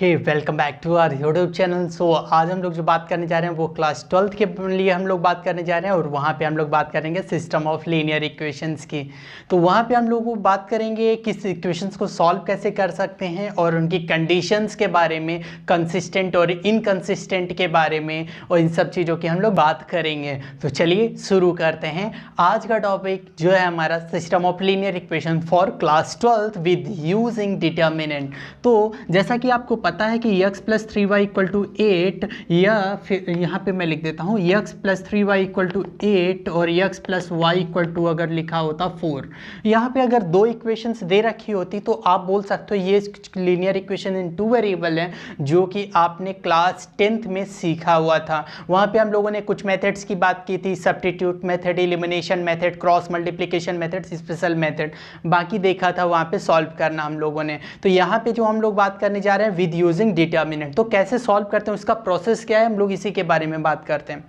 Hey welcome back to our YouTube channel. So आज हम लोग जो बात करने जा रहे हैं वो क्लास 12th के लिए हम लोग बात करने जा रहे हैं और वहाँ पे हम लोग बात करेंगे सिस्टम ऑफ लीनियर इक्वेशंस की। तो वहाँ पे हम लोग वो बात करेंगे कि इक्वेशंस को सॉल्व कैसे कर सकते हैं और उनकी कंडीशंस के बारे में, कंसिस्टेंट और इनकंसिस्टेंट के बारे में और इन सब चीज़ों की हम लोग बात करेंगे। तो चलिए शुरू करते हैं। आज का टॉपिक जो है हमारा system of linear equation for class 12th with using determinant. तो जैसा कि आपको पता है कि x plus 3y equal to 8 या फिर यहाँ पे मैं लिख देता हूँ x plus 3y equal to 8 और x plus Y equal to अगर लिखा होता 4। यहाँ पे अगर दो इक्वेशंस दे रखी होती तो आप बोल सकते हो ये linear equation in two variable है, जो कि आपने क्लास 10th में सीखा हुआ था। वहाँ पे हम लोगों ने कुछ मेथड्स की बात की थी, substitute method, elimination method, cross multiplication method, special method, बाकी देखा था वहाँ पे सॉल्व करना हम लोगों ने। तो यहाँ पे जो हम लोग बात करने जा रहे हैं विद यूजिंग डिटर्मिनेंट, तो कैसे सॉल्व करते हैं, उसका प्रोसेस क्या है, हम लोग इसी के बारे में बात करते हैं।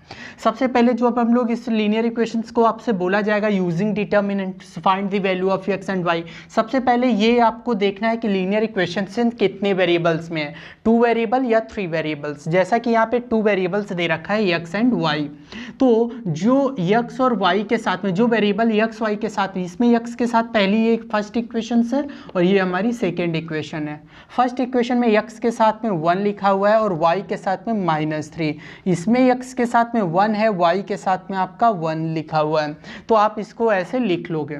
सबसे पहले जो अब हम लोग इस लीनियर इक्वेशंस को आपसे बोला जाएगा using determinant find the value of x and y। सबसे पहले ये आपको देखना है कि लीनियर इक्वेशंस कितने वेरिएबल्स में है, 2 वेरिएबल या 3 वेरिएबल्स। जैसा कि यहाँ पे 2 वेरिएबल्स दे रखा है x एंड y, तो जो x और y के साथ में जो वेरिएबल x y के साथ, इसमें x के साथ पहली एक फर्स्ट इक्वेशन है और ये हमारी सेकेंड इक्वेशन है। फर्स्ट इक्वेशन में x के साथ में 1 लिखा हुआ है और y के साथ में -3। इसमें x के साथ में 1 है, y के साथ में आपका 1 लिखा हुआ है। तो आप इसको ऐसे लिख लोगे।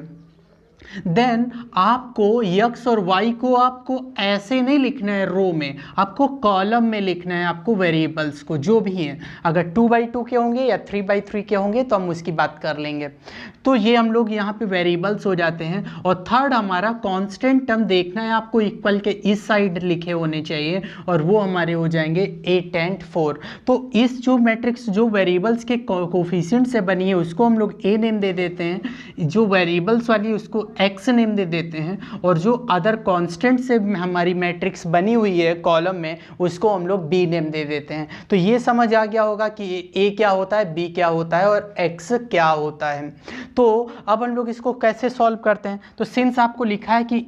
देन आपको x और y को आपको ऐसे नहीं लिखना है रो में, आपको कॉलम में लिखना है। आपको वेरिएबल्स को जो भी हैं, अगर 2/2 के होंगे या 3/3 के होंगे तो हम उसकी बात कर लेंगे। तो ये हम लोग यहाँ पे वेरिएबल्स हो जाते हैं। और थर्ड हमारा कांस्टेंट टर्म देखना है आपको, इक्वल के इस साइड लिखे होने चाहिए और वो हमारे हो जाएंगे 8 and 4। तो इस जो मैट्रिक्स जो वेरिएबल्स के कोफिशिएंट से बनी है उसको हम लोग a नेम दे देते हैं, जो वेरिएबल्स वाली उसको x नेम दे देते हैं, और जो अदर कांस्टेंट से हमारी मैट्रिक्स बनी हुई है कॉलम में उसको हम लोग b नेम दे देते हैं। तो ये समझ आ गया होगा कि a क्या होता है, b क्या होता है और x क्या होता है। तो अब हम लोग इसको कैसे सॉल्व करते हैं। तो सिंस आपको लिखा है कि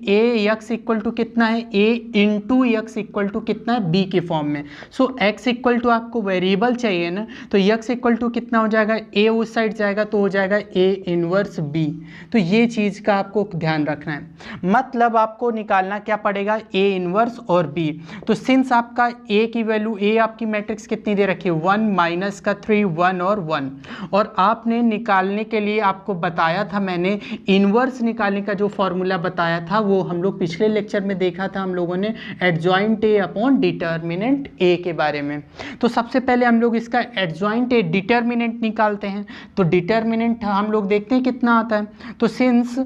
ax इक्वल टू कितना है, a into x equal to कितना है, b के फॉर्म में। सो x इक्वल टू आपको वेरिएबल चाहिए ना, तो x इक्वल टू कितना हो जाएगा, a उस साइड जाएगा तो हो जाएगा a इनवर्स b। तो ये चीज़ का आपको ध्यान रखना है, मतलब आपको निकालना क्या पड़ेगा, a इनवर्स और b। तो सिंस आपका a की वैल्यू, a आपकी मैट्रिक्स कितनी दे रखी है, 1 माइनस का 3, 1 और 1। और आपने निकालने के लिए आपको बताया था मैंने, इनवर्स निकालने का जो फॉर्मूला बताया था वो हम लोग पिछले लेक्चर में देखा था हम लोगों ने, adjoint a upon determinant a के बारे में। तो सबसे पहले हम लोग इसका एडजॉइंट a डिटर्मिनेंट निकालते हैं। तो डिटर्मिनेंट हम लोग देखते हैं कितना आता है। तो सिंस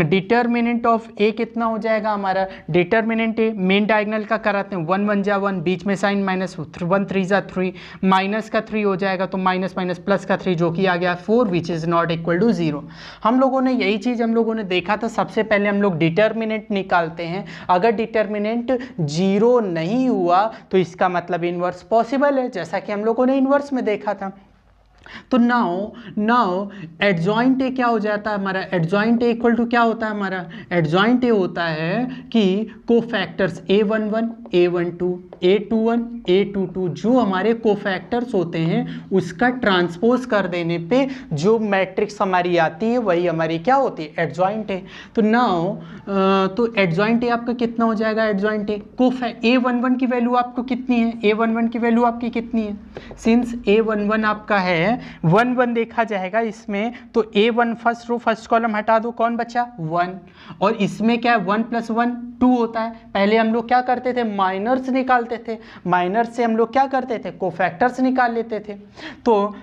डिटर्मिनेंट ऑफ a कितना हो जाएगा हमारा, डिटर्मिनेंट a मेन डायगोनल का कराते हैं, 1 1 जा 1, बीच में साइन माइनस, 1 3 जा 3, माइनस का 3 हो जाएगा तो माइनस माइनस प्लस का 3 जो कि आ गया 4 which is not equal to 0। हम लोगों ने यही चीज़ हम लोगों ने देखा था। सबसे पहले हम लोग डिटर्मिनेंट निकालते हैं, अगर डिटर्मिनेंट 0 नहीं हुआ तो इसका मतलब इनवर्स पॉसिबल है, जैसा कि हम लोगों ने इनवर्स में देखा था। तो नाउ एडजॉइंट ए क्या हो जाता है हमारा, एडजॉइंट ए इक्वल टू क्या होता है हमारा, एडजॉइंट ए होता है कि cofactors a11, a12, a21, a22 जो हमारे कोफैक्टर्स होते हैं उसका ट्रांसपोज कर देने पे जो मैट्रिक्स हमारी आती है वही हमारी क्या होती है, एडजॉइंट ए। तो नाउ तो एडजॉइंट ए आपका कितना हो जाएगा, एडजॉइंट ए a11 की वैल्यू आपको कितनी है, a11 की वैल्यू आपकी कितनी है, सिंस a11 आपका है 1 1 देखा जाएगा इसमें, तो a1 first row first column हटा दो, कौन बचा 1। और इसमें क्या है 1 + 1 2 होता है। पहले हम लोग क्या करते थे, माइनर्स निकालते थे, माइनर्स से हम लोग क्या करते थे, कोफैक्टर्स निकाल लेते थे। तो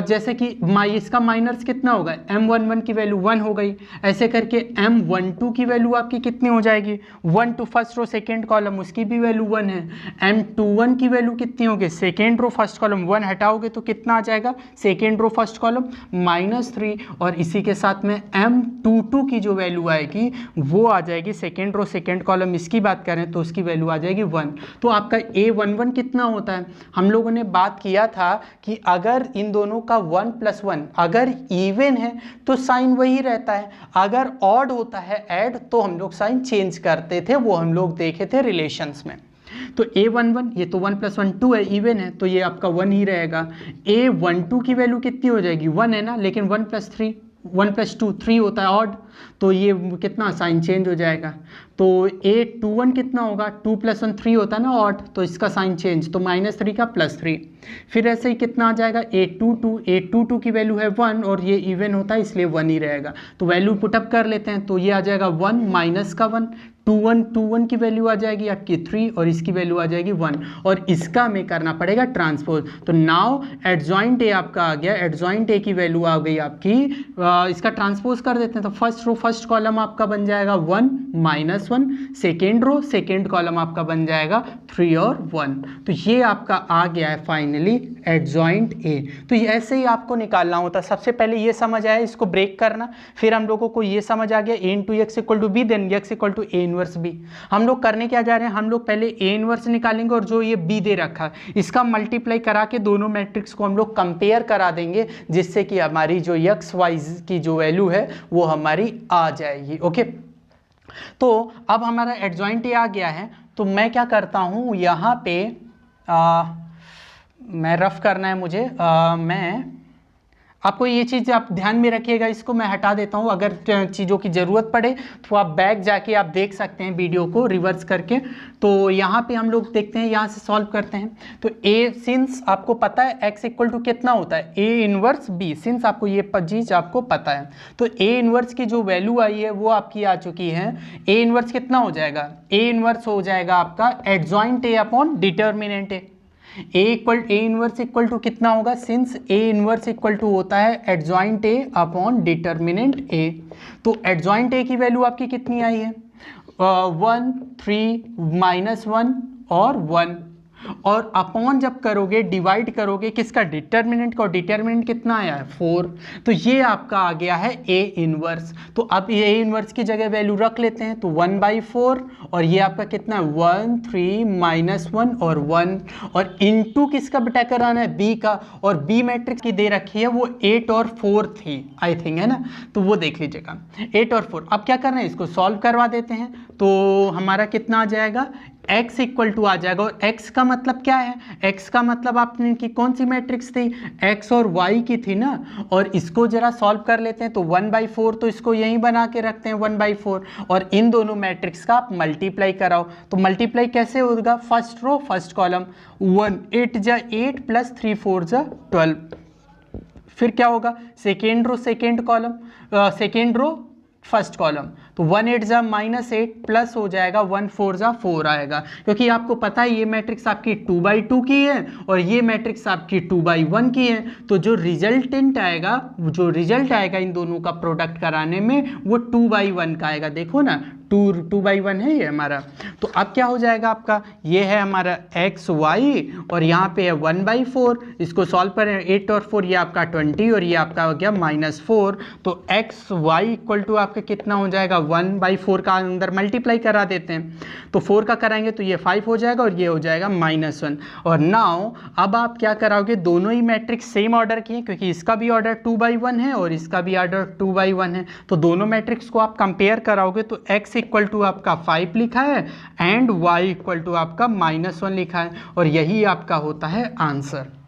जैसे कि इसका माइनर्स कितना होगा, m11 की वैल्यू 1 हो गई, ऐसे करके m12 की वैल्यू आपकी कितनी हो जाएगी, 1 2 फर्स्ट रो सेकेंड कॉलम उसकी भी वैल्यू 1 है। m21 की वैल्यू कितनी होगी, सेकेंड रो फर्स्ट कॉलम 1 हटाओगे तो कितना आ जाएगा, सेकेंड रो फर्स्ट कॉलम -3, और इसी के साथ में m22 की जो वैल्यू आएगी वो आ जाएगी सेकेंड रो सेकेंड कॉलम, इसकी बात करें तो उसकी वैल्यू आ जाएगी 1। तो आपका a11 कितना होता है, हम लोगों ने बात किया था कि अगर इन दोनों का 1 + 1 अगर इवन है तो साइन वही रहता है, अगर ऑड होता है ऐड तो हम लोग साइन चेंज करते थे, वो हम लोग देखे थे रिलेशंस में। तो A11 ये तो 1 + 1 2 है, इवन है, तो ये आपका 1 ही रहेगा। A12 की वैल्यू कितनी हो जाएगी, 1 है ना, लेकिन 1 + 3 1 + 2 3 होता है ऑड, तो ये कितना साइन चेंज हो जाएगा। तो A21 कितना होगा, 2 + 1 3 होता है ना ऑड, तो इसका साइन चेंज, तो -3 का +3। फिर ऐसे ही कितना आ जाएगा A22 की वैल्यू है 1 और ये इवन होता है इसलिए 1 ही रहेगा। तो वैल्यू पुटअप कर लेते हैं, तो ये आ जाएगा 1 माइनस का 1, 21 की वैल्यू आ जाएगी आपकी 3 और इसकी वैल्यू आ जाएगी 1 और इसका हमें करना पड़ेगा ट्रांसपोज। तो नाउ एडजॉइंट ए आपका आ गया, एडजॉइंट ए की वैल्यू आ गई आपकी, इसका ट्रांसपोज कर देते हैं। तो फर्स्ट रो फर्स्ट कॉलम आपका बन जाएगा 1 -1, सेकेंड रो सेकेंड कॉलम आपका बन जाएगा 3 और 1। तो ये आपका आ गया है फाइनली एडजॉइंट ए। तो ऐसे ही आपको निकालना होता है। सबसे पहले ये समझ आया, इसको ब्रेक करना, फिर हम लोगों को ये समझ आ गया a × x = b, then x = a inverse b। हम लोग करने क्या जा रहे हैं, हम लोग पहले a इनवर्स निकालेंगे और जो ये b दे रखा है इसका मल्टीप्लाई करा के दोनों मैट्रिक्स को हम लोग कंपेयर करा देंगे, जिससे कि हमारी जो x y की जो वैल्यू है वो हमारी आ जाएगी। ओके, तो अब हमारा एडजॉइंट ए आ गया है। तो मैं क्या करता हूँ यहाँ पे मैं रफ करना है मुझे, मैं आपको ये चीज़ आप ध्यान में रखिएगा, इसको मैं हटा देता हूँ। अगर चीज़ों की ज़रूरत पड़े तो आप बैक जाके आप देख सकते हैं वीडियो को रिवर्स करके। तो यहाँ पे हम लोग देखते हैं, यहाँ से सॉल्व करते हैं। तो ए सिंस आपको पता है x = कितना होता है a इनवर्स b, सिंस आपको ये चीज़ आपको पता है, तो a इनवर्स की जो वैल्यू आई है वो आपकी आ चुकी है। a इनवर्स कितना हो जाएगा, a इनवर्स हो जाएगा आपका adjoint a upon determinant a। A inverse equal to कितना होगा, since A inverse equal to होता है adjoint A upon determinant A। तो एडजॉइंट A की वैल्यू आपकी कितनी आई है, 1 3 -1 और 1, और अपॉन जब करोगे डिवाइड करोगे किसका, डिटर्मिनेंट का, और डिटर्मिनेंट कितना आया है 4। तो ये आपका आ गया है A इनवर्स। तो अब A इनवर्स की जगह वैल्यू रख लेते हैं, तो 1/4 और ये आपका कितना है 1 3 -1 और 1, और इनटू किसका बेटा कराना है, B का, और B मैट्रिक्स की दे रखी है वो 8 और 4 थी आई थिंक, है ना, तो वो देख लीजिएगा 8 और 4। अब क्या करना है, इसको सॉल्व करवा देते हैं। तो हमारा कितना आ जाएगा, x = आ जाएगा, और x का मतलब क्या है, x का मतलब आपने की कौन सी मैट्रिक्स थी, x और y की थी ना, और इसको जरा सॉल्व कर लेते हैं। तो 1/4, तो इसको यहीं बना के रखते हैं 1/4, और इन दोनों मैट्रिक्स का आप मल्टीप्लाई कराओ। तो मल्टीप्लाई कैसे होगा, फर्स्ट रो फर्स्ट कॉलम, 1 8 × 8 + 3 4 × 12, फिर क्या होगा, second row second column, second row first column, तो 1 8 × -8 प्लस हो जाएगा 1 4 × 4 आएगा, क्योंकि आपको पता है ये मैट्रिक्स आपकी 2/2 की है और ये मैट्रिक्स आपकी 2/1 की है। तो जो रिजल्टेंट आएगा, जो रिजल्ट आएगा इन दोनों का प्रोडक्ट कराने में वो 2/1 का आएगा। देखो ना 2/1 है ये हमारा। तो अब क्या हो जाएगा आपका, ये है हमारा x y और यहाँ पे है 1/4, इसको सॉल्व करें 8 और 4 ये आपका 20 और ये आपका हो गया -4। तो x y = आपका कितना हो जाएगा, 1/4 का अंदर मल्टीप्लाई करा देते हैं, तो 4 का कराएंगे तो ये 5 हो जाएगा और ये हो जाएगा -1। और नाउ अब आप क्या कराओगे, दोनों ही मैट्रिक्स सेम ऑर्डर की है, क्योंकि इसका भी ऑर्डर 2/1 है और इसका भी ऑर्डर 2/1 है। तो दोनों मैट्रिक्स को आप कंपेयर कराओगे तो x = आपका 5 लिखा है एंड y = आपका -1 लिखा है, और यही आपका होता है आंसर।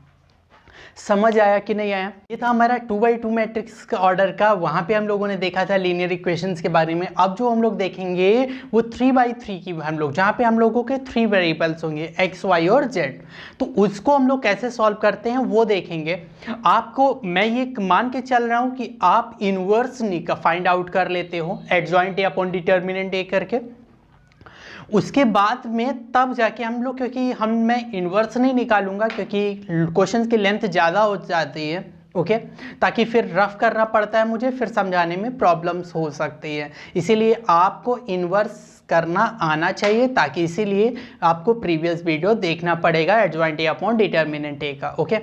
समझ आया कि नहीं आया? ये था हमारा 2/2 मैट्रिक्स का ऑर्डर का, वहाँ पे हम लोगों ने देखा था लीनियर इक्वेशंस के बारे में। अब जो हम लोग देखेंगे वो 3/3 की हम लोग, जहाँ पे हम लोगों के 3 वेरिएबल्स होंगे x y और z, तो उसको हम लोग कैसे सॉल्व करते हैं वो देखेंगे। आपको मैं ये मान के चल रहा हूँ कि आप इनवर्स फाइंड आउट कर लेते हो एडजॉइंट ए अपॉन डिटर्मिनेंट ए करके, उसके बाद में तब जाके हम लोग, क्योंकि मैं इन्वर्स नहीं निकालूंगा क्योंकि क्वेश्चंस की लेंथ ज़्यादा हो जाती है, ओके, ताकि फिर रफ करना पड़ता है मुझे, फिर समझाने में प्रॉब्लम्स हो सकती है, इसीलिए आपको इन्वर्स करना आना चाहिए, ताकि इसीलिए आपको प्रीवियस वीडियो देखना पड़ेगा एडजॉइंट ए अपॉन डिटर्मिनेंट ए का, ओके।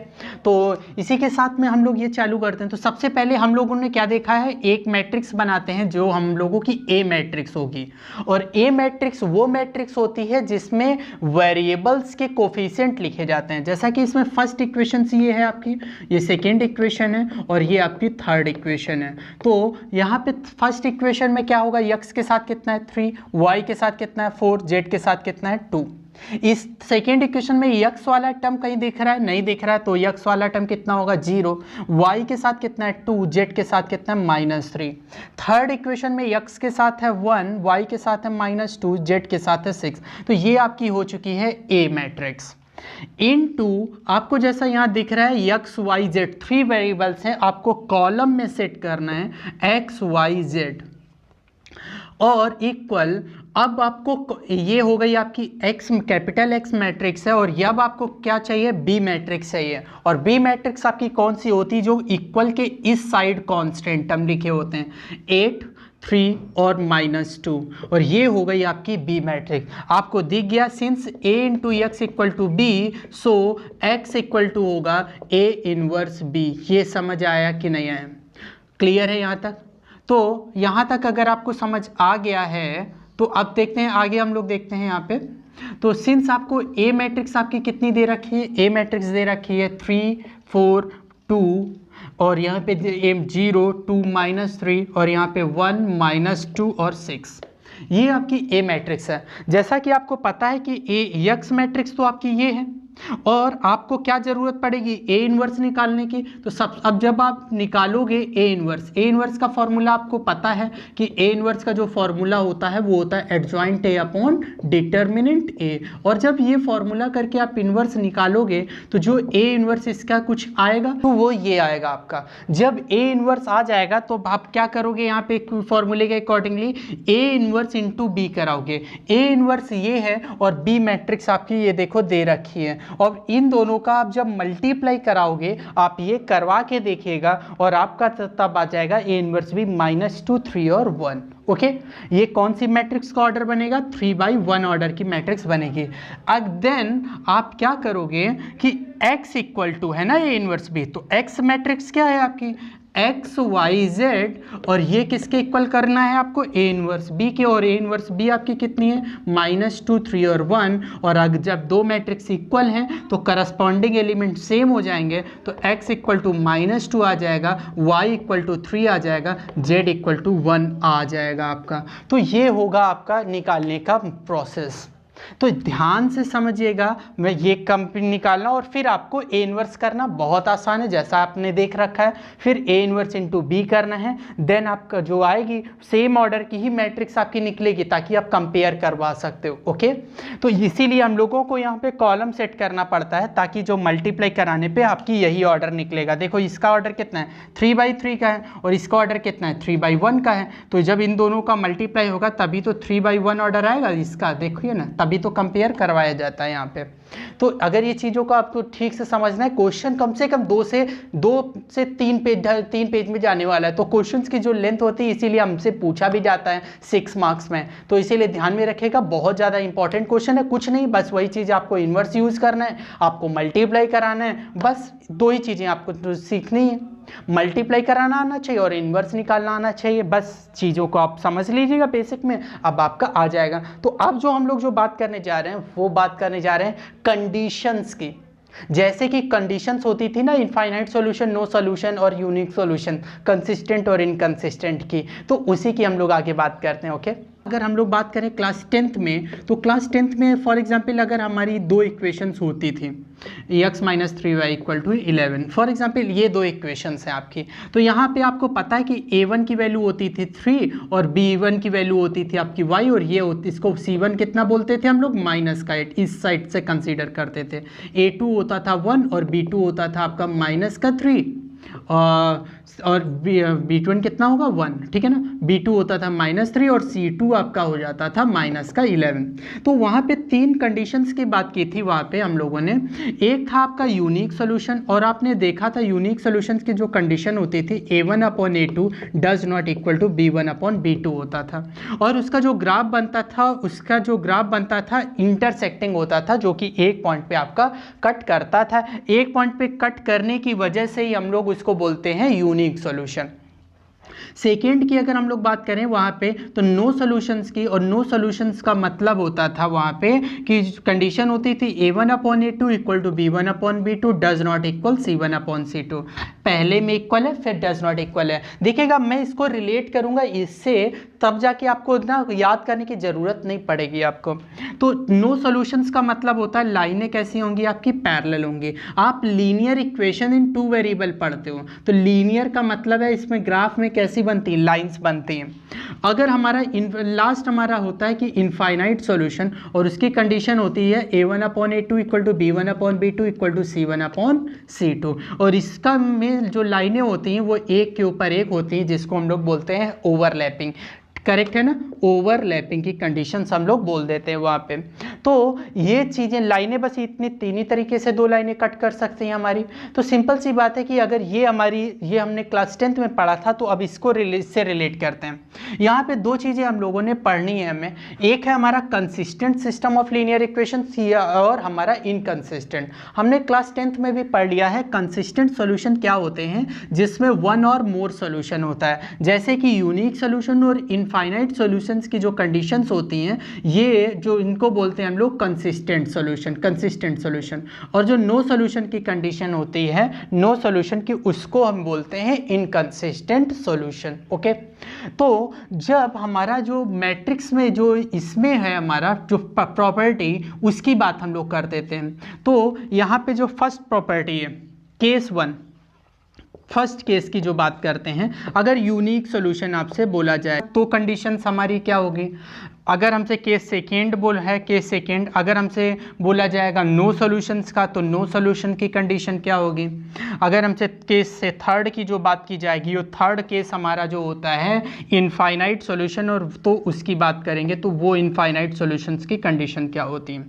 तो इसी के साथ में हम लोग ये चालू करते हैं। तो सबसे पहले हम लोगों ने क्या देखा है, एक मैट्रिक्स बनाते हैं जो हम लोगों की ए मैट्रिक्स होगी, और ए मैट्रिक्स वो मैट्रिक्स होती है जिसमें वेरिएबल्स के कोफिशिएंट लिखे जाते हैं। जैसा कि इसमें फर्स्ट इक्वेशन ये है आपकी, ये सेकेंड इक्वेशन है और ये आपकी थर्ड इक्वेशन है। तो यहाँ पे फर्स्ट इक्वेशन में क्या होगा, x के साथ कितना है 3, y के साथ कितना है 4, z के साथ कितना है 2। इस सेकेंड इक्वेशन में यक्स वाला टर्म कहीं दिख रहा है, नहीं दिख रहा है, तो यक्स वाला टर्म कितना होगा 0, वाई के साथ कितना है 2, जेड के साथ कितना है -3। थर्ड इक्वेशन में यक्स के साथ है 1, वाई के साथ है -2, जेड के साथ है 6। तो ये आपकी हो चुकी है ए मैट्रिक्स। इनटू आपको जैसा यहाँ दिख रहा है यक्स वाई जेड 3 वेरिएबल्स हैं, आपको कॉलम में सेट करना है एक्स वाई जेड और इक्वल। अब आपको ये हो गई आपकी एक्स कैपिटल एक्स मैट्रिक्स है और अब आपको क्या चाहिए बी मैट्रिक्स चाहिए। और बी मैट्रिक्स आपकी कौन सी होती है, जो इक्वल के इस साइड कांस्टेंट टर्म लिखे होते हैं 8, 3 और -2, और ये हो गई आपकी बी मैट्रिक्स। आपको दिख गया since a into X equal to B, so x equal to होगा a इनवर्स b। ये समझ आया कि नहीं आया? क्लियर है यहाँ तक? तो यहाँ तक अगर आपको समझ आ गया है तो अब देखते हैं आगे, हम लोग देखते हैं यहाँ पे। तो सिंस आपको ए मैट्रिक्स आपकी कितनी दे रखी है, ए मैट्रिक्स दे रखी है 3, 4, 2 और यहाँ पे 0, 2, -3 और यहाँ पे 1, -2 और 6। ये आपकी ए मैट्रिक्स है। जैसा कि आपको पता है कि ए यक्स मैट्रिक्स तो आपकी ये है और आपको क्या जरूरत पड़ेगी ए इनवर्स निकालने की। तो सब अब जब आप निकालोगे ए इनवर्स का फॉर्मूला आपको पता है कि ए इनवर्स का जो फॉर्मूला होता है वो होता है एडजॉइंट ए अपॉन डिटर्मिनेंट ए। और जब ये फॉर्मूला करके आप इनवर्स निकालोगे तो जो ए इनवर्स इसका कुछ आएगा तो वो ये आएगा आपका। जब ए इनवर्स आ जाएगा तो आप क्या करोगे, यहाँ पे फॉर्मूले के accordingly A inverse into B कराओगे। ए इनवर्स ये है और बी मैट्रिक्स आपकी ये देखो दे रखी है, और इन दोनों का आप जब मल्टीप्लाई कराओगे, आप ये करवा के देखिएगा और आपका तब आ जाएगा ए इनवर्स भी -2, 3 और 1। ओके, ये कौन सी मैट्रिक्स का ऑर्डर बनेगा, 3/1 ऑर्डर की मैट्रिक्स बनेगी। अब देन आप क्या करोगे कि x इक्वल टू है ना ए इनवर्स भी, तो x मैट्रिक्स क्या है आपकी एक्स वाई जेड, और ये किसके इक्वल करना है आपको ए इनवर्स बी के, और ए इनवर्स बी आपकी कितनी है -2, 3 और 1। और अगर जब दो मैट्रिक्स इक्वल हैं तो करस्पॉन्डिंग एलिमेंट सेम हो जाएंगे, तो x इक्वल टू -2 आ जाएगा, y इक्वल टू 3 आ जाएगा, z इक्वल टू 1 आ जाएगा आपका। तो ये होगा आपका निकालने का प्रोसेस। तो ध्यान से समझिएगा, मैं ये निकालना और फिर आपको ए इनवर्स करना बहुत आसान है जैसा आपने देख रखा है। फिर ए इनवर्स इंटू बी करना है, देन आपका जो आएगी सेम ऑर्डर की ही मैट्रिक्स आपकी निकलेगी ताकि आप कंपेयर करवा सकते हो। ओके, तो इसीलिए हम लोगों को यहाँ पे कॉलम सेट करना पड़ता है ताकि जो मल्टीप्लाई कराने पे आपकी यही ऑर्डर निकलेगा। देखो इसका ऑर्डर कितना है 3/3 का है और इसका ऑर्डर कितना है 3/1 का है, तो जब इन दोनों का मल्टीप्लाई होगा तभी तो 3/1 ऑर्डर आएगा इसका, देखिए ना, तभी तो कंपेयर करवाया जाता है यहाँ पे। तो अगर ये चीज़ों को आपको ठीक से समझना है, क्वेश्चन कम से कम 2 से 3 पेज में जाने वाला है, तो क्वेश्चंस की जो लेंथ होती है इसीलिए हमसे पूछा भी जाता है 6 मार्क्स में, तो इसीलिए ध्यान में रखिएगा, बहुत ज़्यादा इंपॉर्टेंट क्वेश्चन है। कुछ नहीं, बस वही चीज़ आपको इन्वर्स यूज़ करना है, आपको मल्टीप्लाई कराना है, बस 2 ही चीज़ें आपको सीखनी है, मल्टीप्लाई कराना आना चाहिए और इन्वर्स निकालना आना चाहिए। बस चीज़ों को आप समझ लीजिएगा बेसिक में, अब आपका आ जाएगा। तो अब जो हम लोग जो बात करने जा रहे हैं वो बात करने जा रहे हैं कंडीशंस की। जैसे कि कंडीशंस होती थी ना, इनफाइनाइट सॉल्यूशन, नो सॉल्यूशन और यूनिक सॉल्यूशन, कंसिस्टेंट और इनकंसिस्टेंट की, तो उसी की हम लोग आगे बात करते हैं। ओके, अगर हम लोग बात करें क्लास 10th में, तो क्लास 10th में फॉर एग्जांपल अगर हमारी 2 इक्वेशंस होती थी x - 3y = 11, फॉर एग्जांपल ये 2 इक्वेशंस हैं आपकी, तो यहाँ पे आपको पता है कि a1 की वैल्यू होती थी 3 और b1 की वैल्यू होती थी आपकी y, और ये होती, इसको c1 कितना बोलते थे हम लोग -8, इस साइड से कंसीडर करते थे। a2 होता था 1 और b2 होता था आपका -3 और B1 कितना होगा 1, ठीक है ना। B2 होता था -3 और C2 आपका हो जाता था -11। तो वहाँ पे 3 कंडीशंस की बात की थी वहाँ पे हम लोगों ने। एक था आपका यूनिक सोल्यूशन, और आपने देखा था यूनिक सोल्यूशंस की जो कंडीशन होती थी A1/A2 does not equal to B1/B2 होता था, और उसका जो ग्राफ बनता था इंटरसेक्टिंग होता था, जो कि एक पॉइंट पे आपका कट करता था। एक पॉइंट पे कट करने की वजह से ही हम लोग उसको बोलते हैं यूनिक सॉल्यूशन। सेकेंड की अगर हम लोग बात करें वहाँ पे तो नो सॉल्यूशंस की, और नो सॉल्यूशंस का मतलब होता था वहाँ पे कि कंडीशन होती थी a1/a2 equal to b1/b2 does not equal c1/c2। पहले में इक्वल है फिर डज नॉट इक्वल है। देखिएगा मैं इसको रिलेट करूंगा इससे, तब जाके आपको ना याद करने की जरूरत नहीं पड़ेगी आपको। तो नो सॉल्यूशंस का मतलब होता है लाइनें कैसी होंगी आपकी, पैरेलल होंगी। आप linear equation in two variable पढ़ते हो तो लीनियर का मतलब है इसमें ग्राफ में कैसी बनती है, लाइंस बनती हैं। अगर हमारा लास्ट हमारा होता है कि इनफाइनाइट सॉल्यूशन, और उसकी कंडीशन होती है a1/a2 equal to b1/b2 equal to c1/c2, और इसका में जो लाइनें होती हैं वो एक के ऊपर एक होती हैं, जिसको हम लोग बोलते हैं ओवरलैपिंग। करेक्ट है ना, ओवरलैपिंग की कंडीशंस हम लोग बोल देते हैं वहाँ पे। तो ये चीज़ें लाइनें बस इतनी तीन ही तरीके से दो लाइनें कट कर सकती हैं हमारी। तो सिंपल सी बात है कि अगर ये हमारी, ये हमने क्लास 10th में पढ़ा था, तो अब इसको से रिलेट करते हैं। यहाँ पे दो चीज़ें हम लोगों ने पढ़नी है हमें, एक है हमारा consistent system of linear equations और हमारा इनकंसिस्टेंट। हमने क्लास 10th में भी पढ़ लिया है कंसिस्टेंट सॉल्यूशन क्या होते हैं, जिसमें वन और मोर सॉल्यूशन होता है, जैसे कि यूनिक सॉल्यूशन और इनफाइनाइट सॉल्यूशंस की जो कंडीशंस होती हैं, ये जो इनको बोलते हैं हम लोग कंसिस्टेंट सॉल्यूशन। और जो नो सॉल्यूशन की कंडीशन होती है, नो सॉल्यूशन की, उसको हम बोलते हैं इनकंसिस्टेंट सॉल्यूशन। ओके, तो जब हमारा जो मैट्रिक्स में जो इसमें है हमारा जो प्रॉपर्टी, उसकी बात हम लोग कर देते हैं। तो यहाँ पे जो फर्स्ट प्रॉपर्टी है केस 1, फर्स्ट केस की जो बात करते हैं, अगर यूनिक सॉल्यूशन आपसे बोला जाए तो कंडीशंस हमारी क्या होगी। अगर हमसे केस सेकेंड केस सेकेंड अगर हमसे बोला जाएगा नो सॉल्यूशंस का, तो नो सॉल्यूशन की कंडीशन क्या होगी। अगर हमसे केस से थर्ड की जो बात की जाएगी, वो थर्ड केस हमारा जो होता है इनफाइनाइट सॉल्यूशन, और तो उसकी बात करेंगे तो वो इनफाइनाइट सॉल्यूशंस की कंडीशन क्या होती है।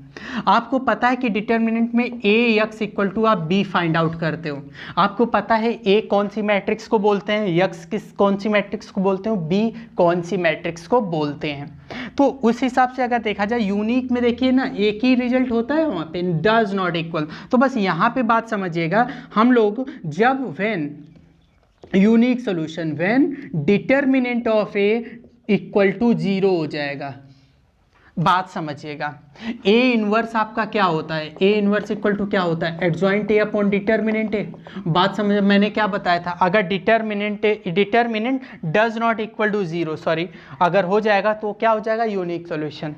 आपको पता है कि डिटर्मिनेंट में Ax इक्वल टू आप B फाइंड आउट करते हो। आपको पता है A कौन सी मैट्रिक्स को बोलते हैं, X कौन सी मैट्रिक्स को बोलते हो, B कौन सी मैट्रिक्स को बोलते हैं। तो उस हिसाब से अगर देखा जाए यूनिक में देखिए ना एक ही रिजल्ट होता है वहाँ पे, डज नॉट इक्वल। तो बस यहाँ पे बात समझिएगा, हम लोग जब when unique solution, when determinant of A equal to 0 हो जाएगा, बात समझिएगा। ए इनवर्स आपका क्या होता है, ए इनवर्स इक्वल टू क्या होता है, adjoint A upon determinant A. बात समझ, मैंने क्या बताया था, अगर determinant does not equal to 0 sorry अगर हो जाएगा तो क्या हो जाएगा, यूनिक सॉल्यूशन।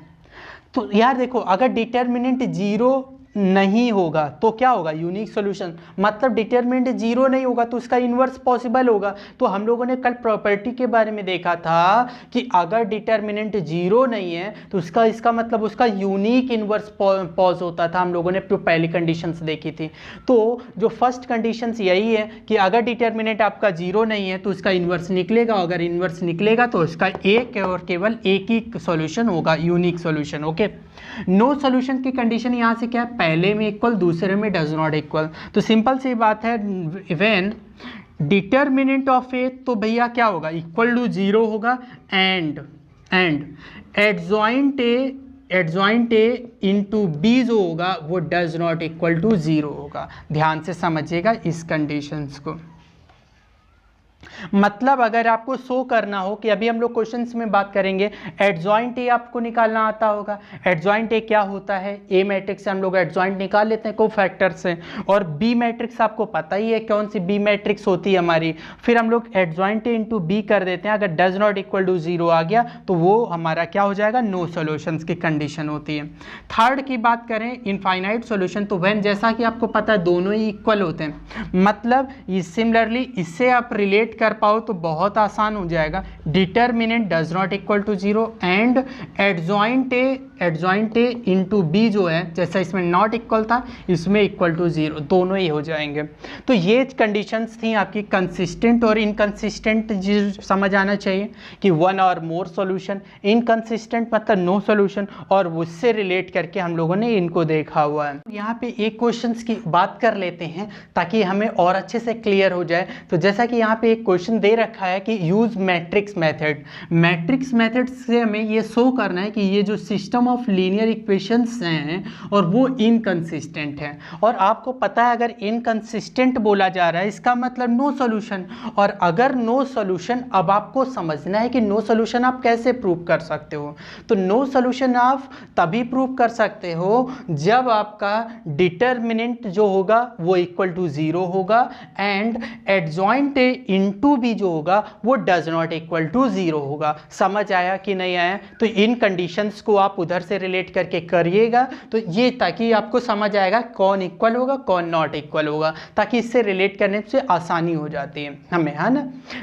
तो यार देखो, अगर डिटर्मिनेंट 0 नहीं होगा तो क्या होगा, यूनिक सॉल्यूशन। मतलब डिटरमिनेंट 0 नहीं होगा तो उसका इन्वर्स पॉसिबल होगा। तो हम लोगों ने कल प्रॉपर्टी के बारे में देखा था कि अगर डिटरमिनेंट 0 नहीं है तो इसका मतलब उसका यूनिक इन्वर्स पॉज होता था। हम लोगों ने पहली कंडीशंस देखी थी। तो जो फर्स्ट कंडीशंस यही है कि अगर डिटरमिनेंट आपका 0 नहीं है तो उसका इन्वर्स निकलेगा, अगर इन्वर्स निकलेगा तो उसका एक और केवल एक ही सॉल्यूशन होगा, unique solution. Okay, no solution की कंडीशन यहाँ से क्या है, पहले में इक्वल दूसरे में डज नॉट इक्वल। तो सिंपल सी बात है, व्हेन डिटर्मिनेंट ऑफ ए तो भैया क्या होगा, इक्वल टू 0 होगा, and adjoint A into B जो होगा वो डज नॉट इक्वल टू 0 होगा। ध्यान से समझिएगा इस कंडीशंस को। मतलब अगर आपको शो करना हो कि अभी हम लोग क्वेश्चंस में बात करेंगे, एडजॉइंट ए आपको निकालना आता होगा। एडजॉइंट ए क्या होता है, ए मैट्रिक्स से हम लोग एडजॉइंट निकाल लेते हैं कोफैक्टर से, और बी मैट्रिक्स आपको पता ही है कौन सी बी मैट्रिक्स होती है हमारी। फिर हम लोग एडजॉइंट ए इंटू बी कर देते हैं। अगर डज नॉट इक्वल टू 0 आ गया तो वो हमारा क्या हो जाएगा, नो सॉल्यूशंस की कंडीशन होती है। थर्ड की बात करें इनफाइनाइट सॉल्यूशन, तो व्हेन जैसा कि आपको पता है दोनों ही इक्वल होते हैं, मतलब सिमिलरली इससे आप रिलेट कर पाओ तो बहुत आसान हो जाएगा। Determinant does not equal to 0 and adjoint A into B जो है, जैसा इसमें नॉट इक्वल था इसमें इक्वल टू 0, दोनों ही हो जाएंगे। तो ये कंडीशंस थी आपकी कंसिस्टेंट और इनकंसिस्टेंट। समझ आना चाहिए कि वन और मोर सॉल्यूशन, इनकंसिस्टेंट मतलब नो सॉल्यूशन, और उससे रिलेट करके हम लोगों ने इनको देखा हुआ है। यहाँ पे एक क्वेश्चंस की बात कर लेते हैं ताकि हमें और अच्छे से क्लियर हो जाए। तो जैसा कि यहाँ पे एक क्वेश्चन दे रखा है कि use matrix method. Matrix method से हमें ये शो करना है कि ये जो सिस्टम ऑफ लीनियर इक्वेशंस हैं और वो इनकंसिस्टेंट है। और आपको पता है अगर इनकंसिस्टेंट बोला जा रहा है इसका मतलब नो सॉल्यूशन। और अगर नो सॉल्यूशन, अब आपको समझना है कि नो सॉल्यूशन आप कैसे प्रूव कर सकते हो। तो नो सॉल्यूशन आप तभी प्रूव कर सकते हो जब आपका डिटर्मिनेंट जो होगा वो इक्वल टू 0 होगा and adjoint A into B जो होगा वो डज नॉट इक्वल टू 0 होगा। समझ आया कि नहीं आया? तो इन कंडीशंस को आप उधर से रिलेट करके करिएगा तो ये, ताकि आपको समझ आएगा कौन इक्वल होगा कौन नॉट इक्वल होगा, ताकि इससे रिलेट करने से आसानी हो जाती है हमें, है ना।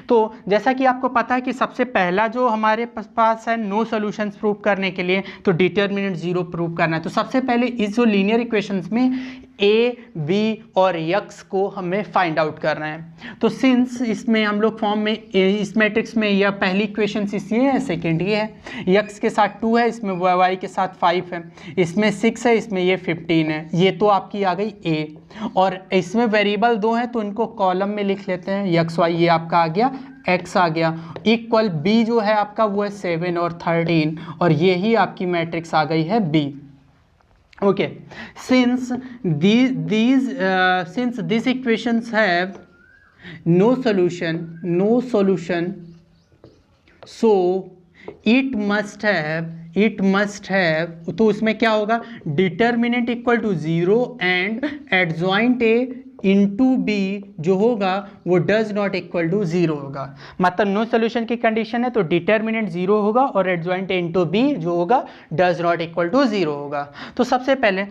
तो जैसा कि आपको पता है कि सबसे पहला जो हमारे पास है नो सॉल्यूशंस प्रूव करने के लिए तो डिटर्मिनेंट 0 प्रूव करना है। तो सबसे पहले इस जो लीनियर इक्वेशंस में ए, बी और यक्स को हमें फाइंड आउट करना है। तो सिंस इसमें हम लोग फॉर्म में इस मैट्रिक्स में यह पहली इक्वेशन ये है, सेकेंड ये है, यक्स के साथ 2 है, इसमें वाई के साथ 5 है, इसमें 6 है, इसमें ये 15 है। ये तो आपकी आ गई ए। और इसमें वेरिएबल 2 हैं तो इनको कॉलम में लिख लेते हैं, यक्स वाई ये आपका आ गया, एक्स आ गया, इक्वल बी जो है आपका वो है 7 और 13 और ये ही आपकी मैट्रिक्स आ गई है B. Okay, since these equations have no solution, so it must have, तो उसमें क्या होगा, determinant equal to 0 and adjoint A into B जो होगा वो डज नॉट इक्वल टू 0 होगा। मतलब नो सोल्यूशन की कंडीशन है तो डिटर्मिनेंट 0 होगा और एडजॉइंट ए इंटू बी जो होगा डज नॉट इक्वल टू 0 होगा। तो सबसे पहले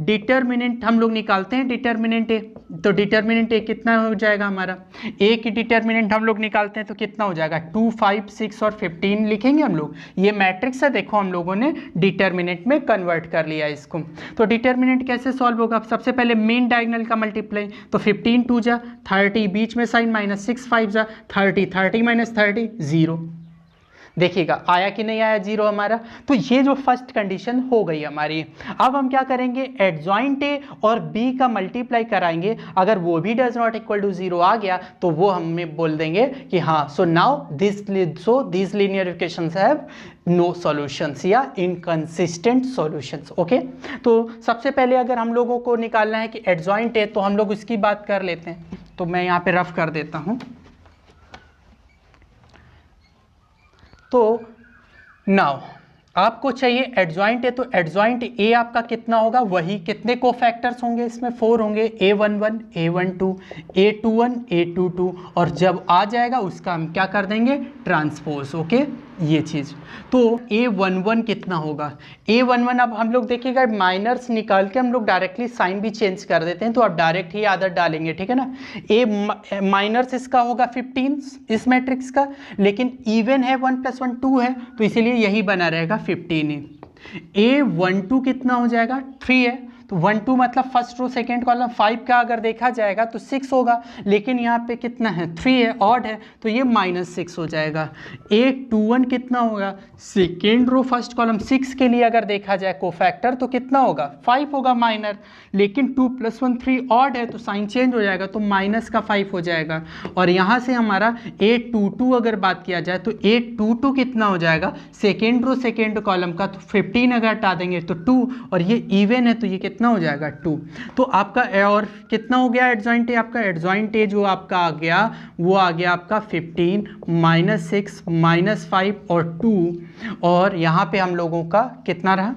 डिटर्मिनेंट हम लोग निकालते हैं, डिटर्मिनेंट ए। तो डिटर्मिनेंट ए कितना हो जाएगा हमारा, ए की डिटर्मिनेंट हम लोग निकालते हैं तो कितना हो जाएगा 2, 5, 6 और 15 लिखेंगे हम लोग। ये मैट्रिक्स है, देखो हम लोगों ने डिटर्मिनेंट में कन्वर्ट कर लिया इसको। तो डिटर्मिनेंट कैसे सॉल्व होगा, सबसे पहले मेन डायगोनल का मल्टीप्लाई, तो 15 2 जा 30, बीच में साइन माइनस, 6 5 जा 30, 30 माइनस 30 0। देखिएगा आया कि नहीं आया 0 हमारा। तो ये जो फर्स्ट कंडीशन हो गई हमारी। अब हम क्या करेंगे, एडजॉइंट ए और बी का मल्टीप्लाई कराएंगे, अगर वो भी डज नॉट इक्वल टू 0 आ गया तो वो हमें बोल देंगे कि हाँ so now this linear equations have no solutions या इनकंसिस्टेंट सॉल्यूशंस। ओके, तो सबसे पहले अगर हम लोगों को निकालना है कि एडजॉइंट ए तो हम लोग उसकी बात कर लेते हैं। तो मैं यहाँ पे रफ कर देता हूँ। तो नाउ आपको चाहिए एडजॉइंट ए, तो एडजॉइंट ए आपका कितना होगा, वही कितने कोफैक्टर्स होंगे इसमें 4 होंगे, A11 A12 A21 A22 और जब आ जाएगा उसका हम क्या कर देंगे ट्रांसपोज। ओके, ये चीज़। तो A11 कितना होगा, A11 अब हम लोग देखिएगा माइनर्स निकाल के हम लोग डायरेक्टली साइन भी चेंज कर देते हैं, तो आप डायरेक्ट ही आदत डालेंगे, ठीक है ना। ए माइनर्स इसका होगा 15 इस मैट्रिक्स का, लेकिन इवन है 1 + 1 2 है तो इसीलिए यही बना रहेगा 15 ही। A12 कितना हो जाएगा 3 है, तो 1 2 मतलब फर्स्ट रो सेकेंड कॉलम, 5 का अगर देखा जाएगा तो 6 होगा, लेकिन यहाँ पे कितना है 3 है, ऑड है तो ये -6 हो जाएगा। A21 कितना होगा, सेकेंड रो फर्स्ट कॉलम 6 के लिए अगर देखा जाए कोफैक्टर तो कितना होगा 5 होगा माइनर, लेकिन 2 + 1 3 ऑड है तो साइन चेंज हो जाएगा तो -5 हो जाएगा। और यहाँ से हमारा A22 अगर बात किया जाए तो A22 कितना हो जाएगा, सेकेंड रो सेकेंड कॉलम का, तो 15 अगर हटा देंगे तो 2 और ये इवन है तो ये कितना हो जाएगा 2। तो आपका और कितना हो गया एडजॉइंट ए, आपका एडजॉइंट ए जो आपका आ गया वो आ गया आपका 15 -6 -5 और 2, और यहाँ पे हम लोगों का कितना रहा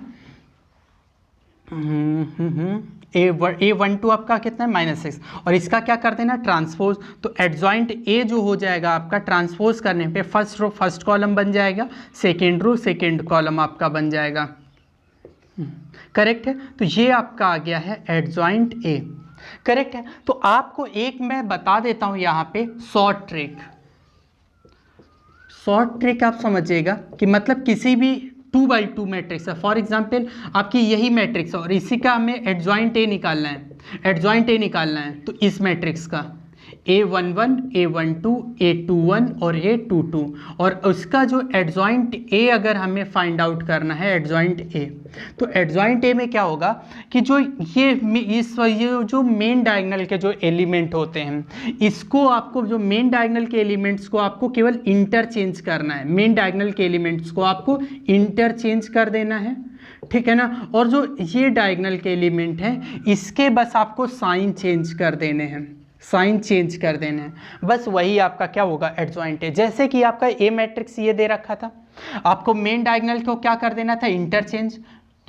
A12 आपका कितना है -6, और इसका क्या कर देना ट्रांसपोज। तो एडजॉइंट ए जो हो जाएगा आपका ट्रांसपोज करने पे फर्स्ट रो फर्स्ट कॉलम बन जाएगा, सेकेंड रो सेकेंड कॉलम आपका बन जाएगा, करेक्ट है। तो ये आपका आ गया है एडजॉइंट ए, करेक्ट है। तो आपको एक मैं बता देता हूं यहाँ पे शॉर्ट ट्रिक आप समझिएगा कि मतलब किसी भी 2x2 मैट्रिक्स है, फॉर एग्जांपल आपकी यही मैट्रिक्स है और इसी का हमें एडजॉइंट ए निकालना है, तो इस मैट्रिक्स का A11, A12, A21 और A22, और उसका जो एडजॉइंट A अगर हमें फाइंड आउट करना है, एडजॉइंट A, तो एडजॉइंट A में क्या होगा कि जो ये जो मेन डायगोनल के जो एलिमेंट होते हैं, इसको आपको जो मेन डायगोनल के एलिमेंट्स को आपको केवल इंटरचेंज करना है, मेन डायगोनल के एलिमेंट्स को आपको इंटरचेंज कर देना है, ठीक है ना। और जो ये डायगोनल के एलिमेंट हैं इसके बस आपको साइन चेंज कर देने हैं, साइन चेंज कर देने हैं, बस वही आपका क्या होगा, एडजॉइंट है। जैसे कि आपका ए मैट्रिक्स ये दे रखा था, आपको मेन डायगोनल को क्या कर देना था, इंटरचेंज,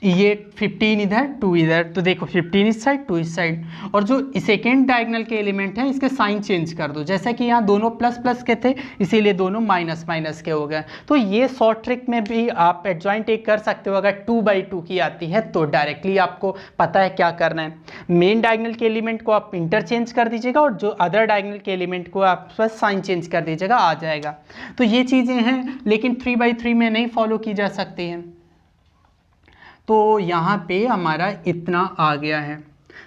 ये 15 इधर 2 इधर, तो देखो 15 इस साइड 2 इस साइड, और जो सेकेंड डायगोनल के एलिमेंट हैं इसके साइन चेंज कर दो, जैसे कि यहाँ दोनों प्लस प्लस के थे इसीलिए दोनों माइनस माइनस के हो गए। तो ये शॉर्ट ट्रिक में भी आप एडजॉइंट एक कर सकते हो, अगर 2/2 की आती है तो डायरेक्टली आपको पता है क्या करना है, मेन डायगोनल के एलिमेंट को आप इंटरचेंज कर दीजिएगा और जो अदर डायगोनल के एलिमेंट को आप बस साइन चेंज कर दीजिएगा, आ जाएगा। तो ये चीज़ें हैं, लेकिन 3/3 में नहीं फॉलो की जा सकती हैं। तो यहाँ पे हमारा इतना आ गया है,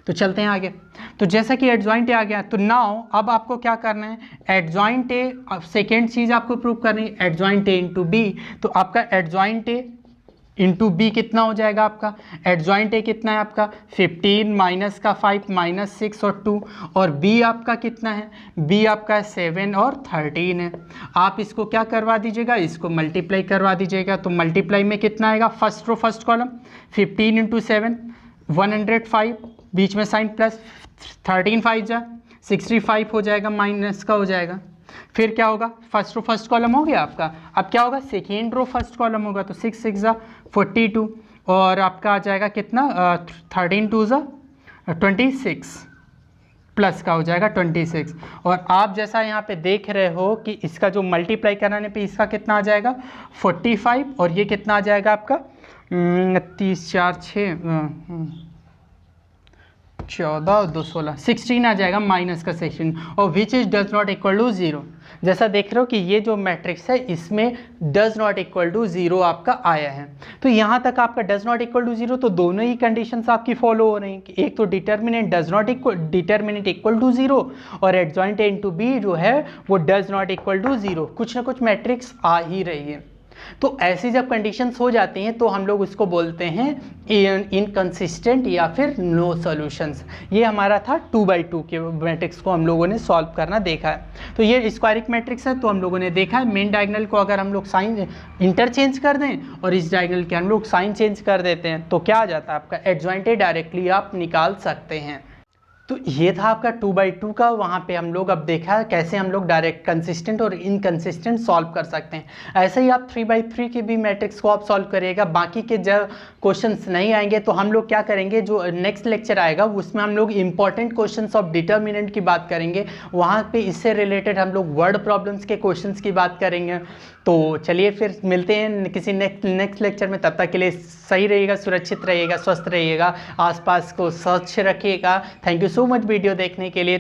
तो चलते हैं आगे। तो जैसा कि एडजॉइंट ए आ गया, तो नाउ अब आपको क्या करना है, एडजॉइंट ए, अब सेकेंड चीज़ आपको प्रूव करनी है, एडजॉइंट ए इंटू बी। तो आपका एडजॉइंट ए इंटू बी कितना हो जाएगा, आपका एडजॉइंट ए कितना है आपका 15 माइनस का 5 माइनस 6 और 2, और बी आपका कितना है, बी आपका 7 और 13 है। आप इसको क्या करवा दीजिएगा, इसको मल्टीप्लाई करवा दीजिएगा। तो मल्टीप्लाई में कितना आएगा, first row first column 15 into 7 105, बीच में साइन प्लस, 13 5 जा 65 हो जाएगा, माइनस का हो जाएगा। फिर क्या होगा, फर्स्ट रो फर्स्ट कॉलम हो गया आपका, अब क्या होगा, सेकेंड रो फर्स्ट कॉलम होगा, तो 6 6 जा 42, और आपका आ जाएगा कितना 13 2 जा 26, प्लस का हो जाएगा 26। और आप जैसा यहाँ पे देख रहे हो कि इसका जो मल्टीप्लाई कराने पे इसका कितना आ जाएगा 45, और ये कितना आ जाएगा आपका 30 4 6 14 और 2 16 16 आ जाएगा, माइनस का 16, और which is does not equal to 0। जैसा देख रहे हो कि ये जो मैट्रिक्स है इसमें डज नॉट इक्वल टू 0 आपका आया है। तो यहाँ तक आपका डज नॉट इक्वल टू 0, तो दोनों ही कंडीशंस आपकी फॉलो हो रही हैं कि एक तो determinant does not equal, determinant equal to 0, और एडजॉइंट ए इनटू बी जो है वो डज नॉट इक्वल टू 0, कुछ ना कुछ मैट्रिक्स आ ही रही है। तो ऐसी जब कंडीशंस हो जाती हैं तो हम लोग उसको बोलते हैं इनकंसिस्टेंट या फिर नो सॉल्यूशंस। ये हमारा था 2/2 के मैट्रिक्स को हम लोगों ने सॉल्व करना देखा है। तो ये स्क्वायरिक मैट्रिक्स है, तो हम लोगों ने देखा है मेन डायगोनल को अगर हम लोग साइन इंटरचेंज कर दें और इस डायगोनल के हम लोग साइन चेंज कर देते हैं तो क्या आ जाता है आपका एडजॉइंट ए, डायरेक्टली आप निकाल सकते हैं। तो ये था आपका 2/2 का। वहाँ पे हम लोग अब देखा कैसे हम लोग डायरेक्ट कंसिस्टेंट और इनकंसिस्टेंट सॉल्व कर सकते हैं। ऐसे ही आप 3/3 के भी मैट्रिक्स को आप सॉल्व करिएगा। बाकी के जब क्वेश्चंस नहीं आएंगे तो हम लोग क्या करेंगे, जो नेक्स्ट लेक्चर आएगा उसमें हम लोग इंपॉर्टेंट क्वेश्चंस ऑफ डिटर्मिनेंट की बात करेंगे। वहाँ पे इससे रिलेटेड हम लोग वर्ड प्रॉब्लम्स के क्वेश्चंस की बात करेंगे। तो चलिए फिर मिलते हैं किसी नेक्स्ट लेक्चर में। तब तक के लिए सही रहिएगा, सुरक्षित रहिएगा, स्वस्थ रहिएगा, आसपास को स्वच्छ रखिएगा। Thank you so much video देखने के लिए।